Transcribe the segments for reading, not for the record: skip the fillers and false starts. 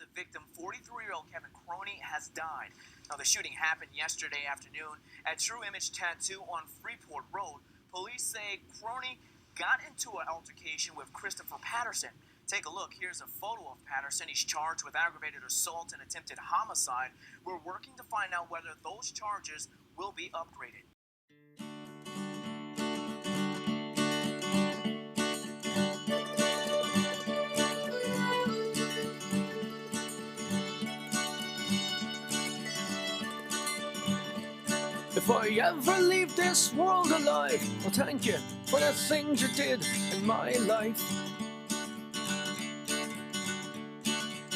the victim, 43-year-old Kevin Croney, has died. Now, the shooting happened yesterday afternoon at True Image Tattoo on Freeport Road. Police say Croney got into an altercation with Christopher Patterson. Take a look. Here's a photo of Patterson. He's charged with aggravated assault and attempted homicide. We're working to find out whether those charges will be upgraded. If I ever leave this world alive, I'll thank you for the things you did in my life.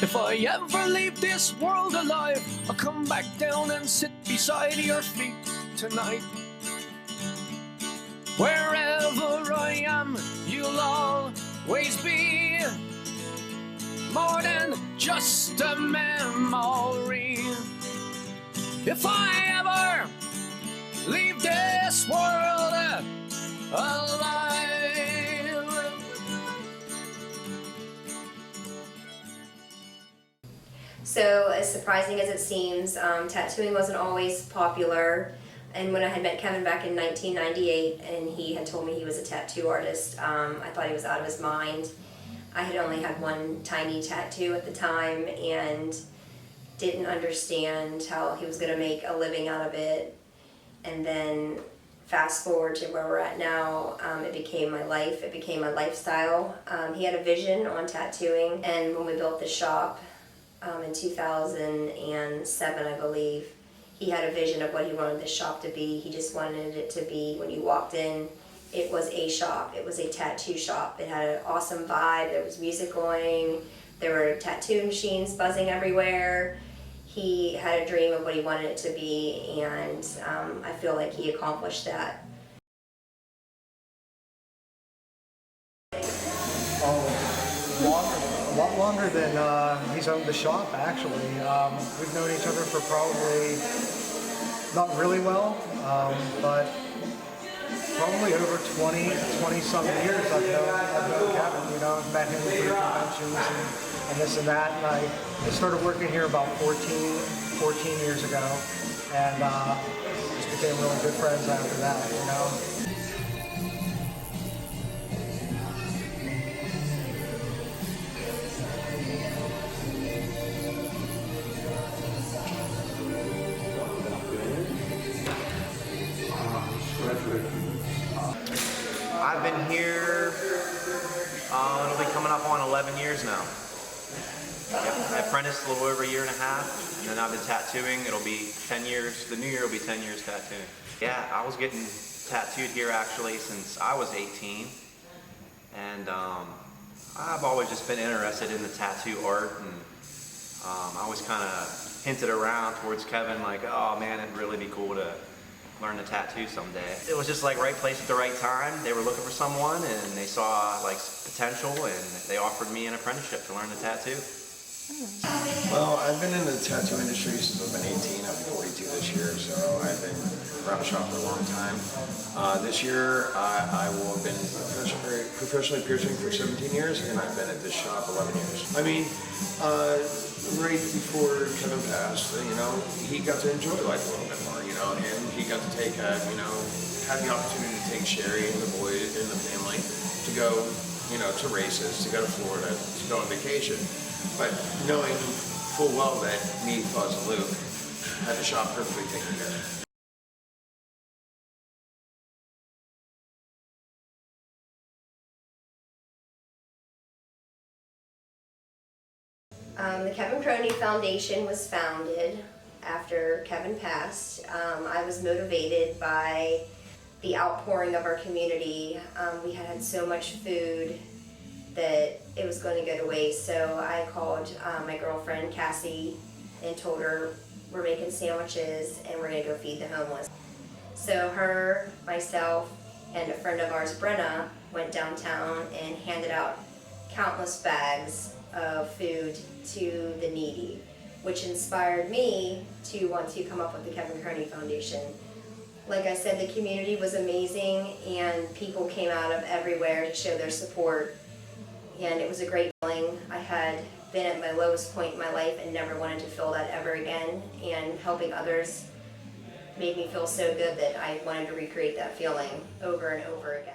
If I ever leave this world alive, I'll come back down and sit beside your feet tonight. Wherever I am, you'll always be more than just a memory. If I ever leave this world alive. So, as surprising as it seems, tattooing wasn't always popular. And when I had met Kevin back in 1998 and he had told me he was a tattoo artist, I thought he was out of his mind. I had only had one tiny tattoo at the time and didn't understand how he was going to make a living out of it. And then fast forward to where we're at now, it became my life, it became my lifestyle. He had a vision on tattooing, and when we built the shop in 2007, I believe, he had a vision of what he wanted the shop to be. He just wanted it to be, when you walked in, it was a shop, it was a tattoo shop. It had an awesome vibe, there was music going, there were tattoo machines buzzing everywhere. He had a dream of what he wanted it to be, and I feel like he accomplished that. A lot longer than he's owned the shop, actually. We've known each other for probably, not really well, but probably over 20 some years I've known Kevin. You know, I've met him through conventions and this and that, and I started working here about 14 years ago, and just became really good friends after that, you know. I've been here, it'll be coming up on 11 years now. I apprenticed a little over a year and a half, and then I've been tattooing. It'll be 10 years, the new year will be 10 years tattooing. Yeah, I was getting tattooed here actually since I was 18, and I've always just been interested in the tattoo art, and I always kind of hinted around towards Kevin like, oh man, it'd really be cool to learn to tattoo someday. It was just like right place at the right time. They were looking for someone and they saw like potential, and they offered me an apprenticeship to learn to tattoo. Well, I've been in the tattoo industry since I've been 18. I'll be 42 this year, so I've been around the shop for a long time. This year, I will have been professionally piercing for 17 years, and I've been at this shop 11 years. I mean, right before Kevin passed, you know, he got to enjoy life a little bit more, you know, and he got to take, you know, had the opportunity to take Sherry and the boys and the family to go, you know, to races, to go to Florida, to go on vacation. But knowing full well that me, Fuzz, and Luke had the shop perfectly taken care of. The Kevin Croney Foundation was founded after Kevin passed. I was motivated by the outpouring of our community. We had so much food that it was going to go to waste, so I called my girlfriend Cassie and told her we're making sandwiches and we're going to go feed the homeless. So her, myself, and a friend of ours, Brenna, went downtown and handed out countless bags of food to the needy, which inspired me to want to come up with the Kevin Croney Foundation. Like I said, the community was amazing and people came out of everywhere to show their support. and it was a great feeling. I had been at my lowest point in my life and never wanted to feel that ever again, and helping others made me feel so good that I wanted to recreate that feeling over and over again.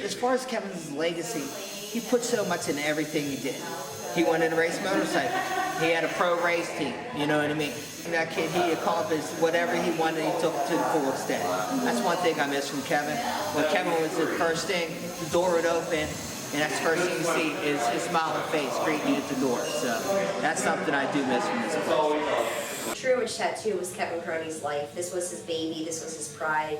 As far as Kevin's legacy, he put so much into everything he did. He wanted to race motorcycles. He had a pro race team, you know what I mean? And that kid, he accomplished whatever he wanted, he took it to the full extent. That's one thing I miss from Kevin. When Kevin was the first thing, the door would open, and that's the first thing you see is his smiling face greeting you at the door. So that's something I do miss from this place. True Image Tattoo was Kevin Croney's life. This was his baby, this was his pride,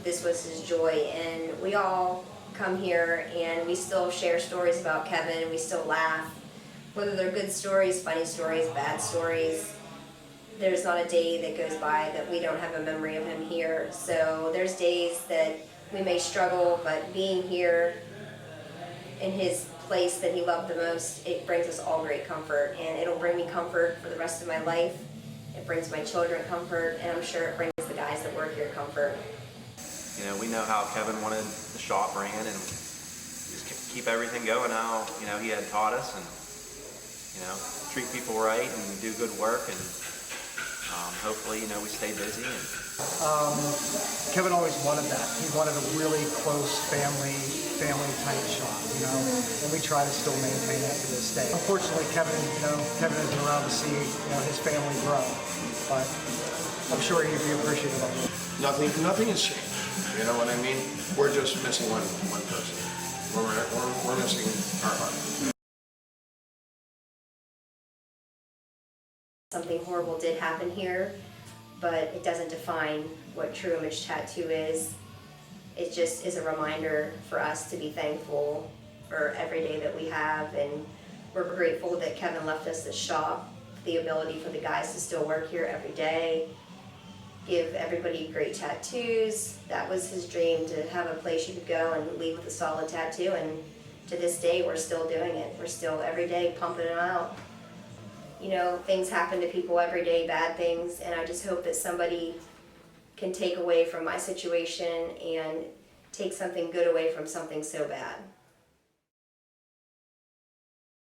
this was his joy, and we all come here and we still share stories about Kevin, and we still laugh. Whether they're good stories, funny stories, bad stories, there's not a day that goes by that we don't have a memory of him here. So there's days that we may struggle, but being here in his place that he loved the most, it brings us all great comfort, and it'll bring me comfort for the rest of my life. It brings my children comfort, and I'm sure it brings the guys that work here comfort. You know, we know how Kevin wanted the shop ran and just keep everything going how, you know, he had taught us, and, you know, treat people right and do good work, and hopefully, you know, we stay busy. And Kevin always wanted that. He wanted a really close family type shop, you know, and we try to still maintain that to this day. Unfortunately, Kevin isn't around to see, you know, his family grow, but I'm sure he'd be appreciative of it. Nothing has changed. You know what I mean? We're just missing one person. We're missing our heart. Something horrible did happen here, but it doesn't define what True Image Tattoo is. It just is a reminder for us to be thankful for every day that we have, and we're grateful that Kevin left us this shop, the ability for the guys to still work here every day, give everybody great tattoos. That was his dream, to have a place you could go and leave with a solid tattoo, and to this day we're still doing it. We're still every day pumping it out. You know, things happen to people every day, bad things, and I just hope that somebody can take away from my situation and take something good away from something so bad.